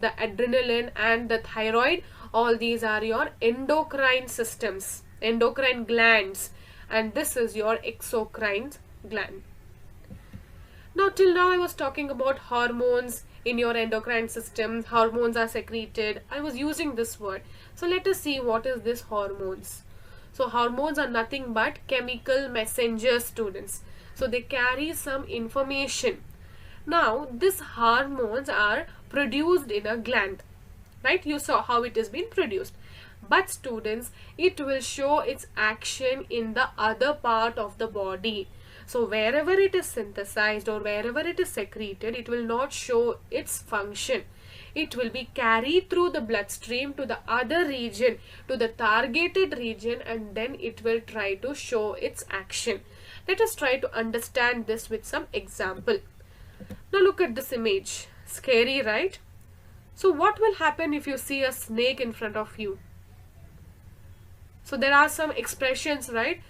the adrenaline and the thyroid, all these are your endocrine systems, endocrine glands, and this is your exocrine gland. Now, till now I was talking about hormones in your endocrine system. Hormones are secreted. I was using this word. So let us see what is this hormones. So hormones are nothing but chemical messengers, students. So they carry some information. Now these hormones are produced in a gland, right? You saw how it has been produced. But students, it will show its action in the other part of the body. So wherever it is synthesized or wherever it is secreted, it will not show its function. It will be carried through the bloodstream to the other region, to the targeted region, and then it will try to show its action. Let us try to understand this with some example. Now look at this image. Scary, right? So what will happen if you see a snake in front of you? So there are some expressions, right?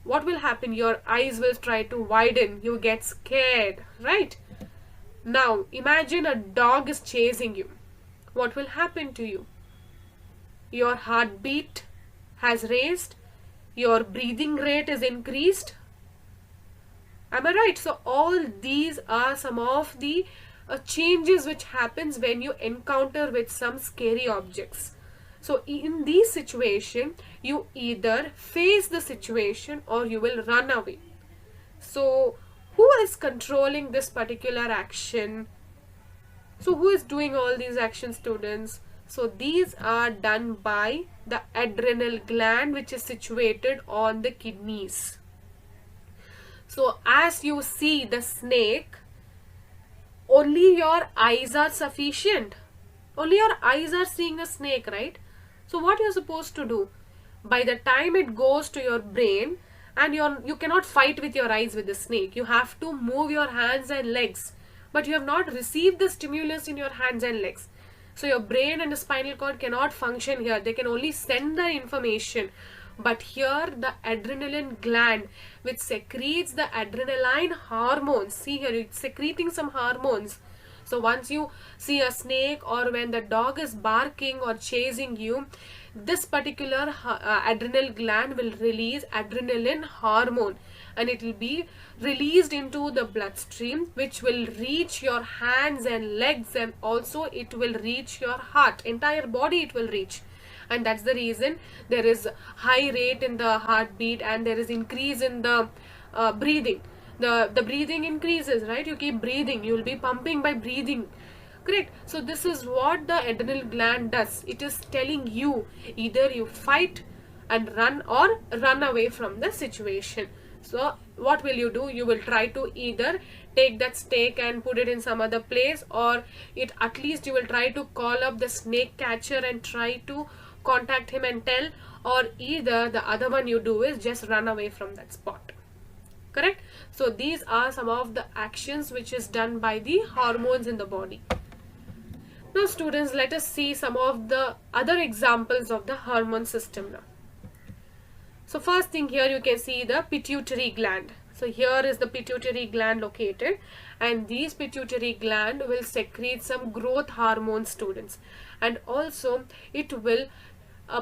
What will happen? Your eyes will try to widen. You get scared, right? Now imagine a dog is chasing you. What will happen to you? Your heartbeat has raised. Your breathing rate is increased. Am I right? So all these are some of the changes which happens when you encounter with some scary objects. So in this situation, you either face the situation or you will run away. So who is controlling this particular action? So who is doing all these actions, students? So these are done by the adrenal gland, which is situated on the kidneys. So as you see the snake, only your eyes are sufficient. Only your eyes are seeing a snake, right? So what you're supposed to do? By the time it goes to your brain, and you cannot fight with your eyes with the snake. You have to move your hands and legs. But you have not received the stimulus in your hands and legs. So your brain and the spinal cord cannot function here. They can only send the information. But here the adrenaline gland, which secretes the adrenaline hormones. See here, it's secreting some hormones. So once you see a snake or when the dog is barking or chasing you, this particular adrenal gland will release adrenaline hormone, and it will be released into the bloodstream, which will reach your hands and legs, and also it will reach your heart. Entire body it will reach. And that's the reason there is high rate in the heartbeat and there is increase in the breathing. The breathing increases, right? You keep breathing, you will be pumping by breathing, correct? So this is what the adrenal gland does. It is telling you either you fight and run or run away from the situation. So what will you do? You will try to either take that snake and put it in some other place, or at least you will try to call up the snake catcher and try to contact him and tell, or either the other one you do is just run away from that spot, correct? So these are some of the actions which is done by the hormones in the body. Now students, let us see some of the other examples of the hormone system now. So first thing here you can see the pituitary gland. So here is the pituitary gland located, and these pituitary gland will secrete some growth hormones, students, and also it will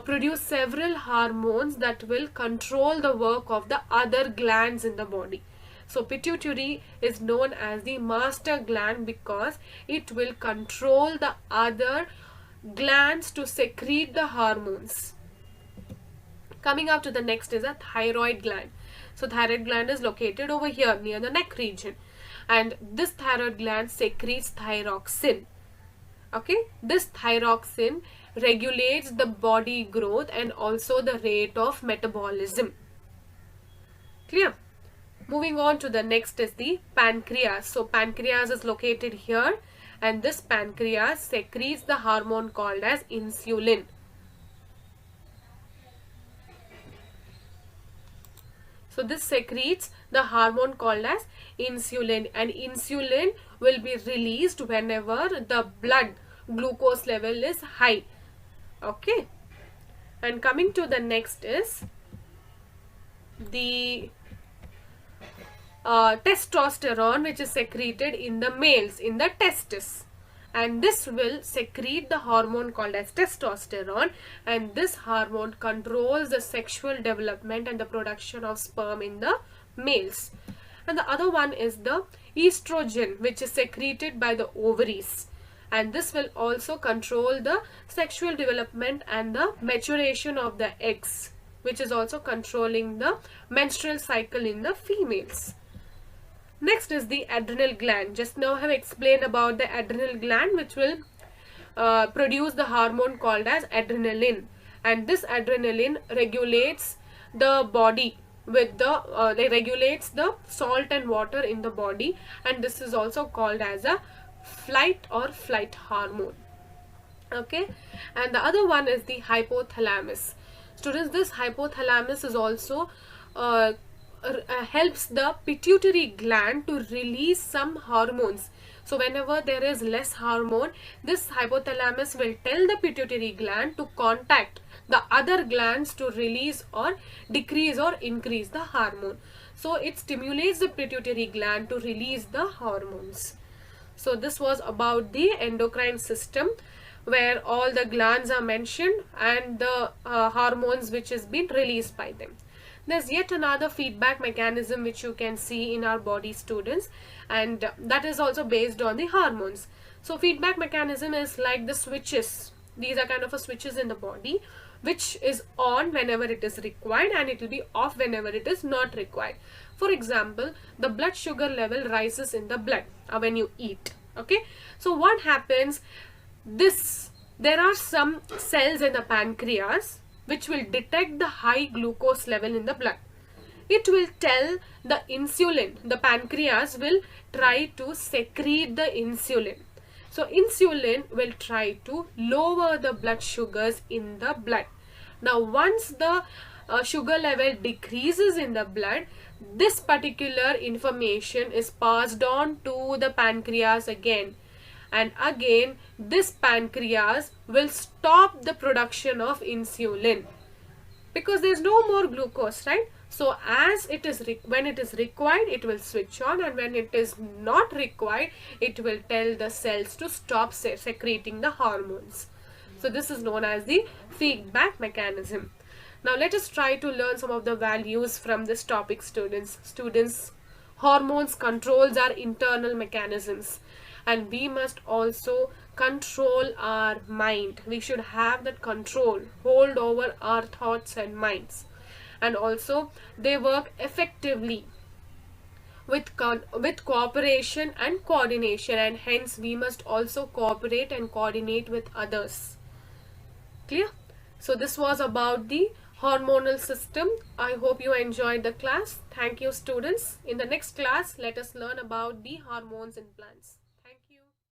produce several hormones that will control the work of the other glands in the body. So pituitary is known as the master gland because it will control the other glands to secrete the hormones. Coming up to the next is a thyroid gland. So thyroid gland is located over here near the neck region, and this thyroid gland secretes thyroxine. Okay, this thyroxine regulates the body growth and also the rate of metabolism. Clear? Moving on to the next is the pancreas. So pancreas is located here, and this pancreas secretes the hormone called as insulin. So this secretes the hormone called as insulin, and insulin will be released whenever the blood glucose level is high. Okay, and coming to the next is the testosterone, which is secreted in the males in the testis, and this will secrete the hormone called as testosterone, and this hormone controls the sexual development and the production of sperm in the males. And the other one is the estrogen, which is secreted by the ovaries, and this will also control the sexual development and the maturation of the eggs, which is also controlling the menstrual cycle in the females. Next is the adrenal gland. Just now I have explained about the adrenal gland, which will produce the hormone called as adrenaline, and this adrenaline regulates the body with the regulates the salt and water in the body, and this is also called as a flight hormone. Okay, and the other one is the hypothalamus. Students, this hypothalamus is also helps the pituitary gland to release some hormones. So whenever there is less hormone, this hypothalamus will tell the pituitary gland to contact the other glands to release or decrease or increase the hormone. So it stimulates the pituitary gland to release the hormones. So this was about the endocrine system, where all the glands are mentioned and the hormones which has been released by them. There's yet another feedback mechanism which you can see in our body, students, and that is also based on the hormones. So feedback mechanism is like the switches. These are kind of a switches in the body, which is on whenever it is required and it will be off whenever it is not required. For example, the blood sugar level rises in the blood when you eat. Okay, so what happens? There are some cells in the pancreas which will detect the high glucose level in the blood. It will tell the insulin. The pancreas will try to secrete the insulin. So insulin will try to lower the blood sugars in the blood. Now once the sugar level decreases in the blood, this particular information is passed on to the pancreas again. And again this pancreas will stop the production of insulin because there is no more glucose, right? So as it is when it is required, it will switch on, and when it is not required, it will tell the cells to stop secreting the hormones. So this is known as the feedback mechanism. Now let us try to learn some of the values from this topic, students. Hormones controls our internal mechanisms, and we must also control our mind. We should have that control, hold over our thoughts and minds. And also they work effectively with cooperation and coordination, and hence we must also cooperate and coordinate with others. Clear? So this was about the hormonal system. I hope you enjoyed the class. Thank you, students. In the next class, let us learn about the hormones in plants.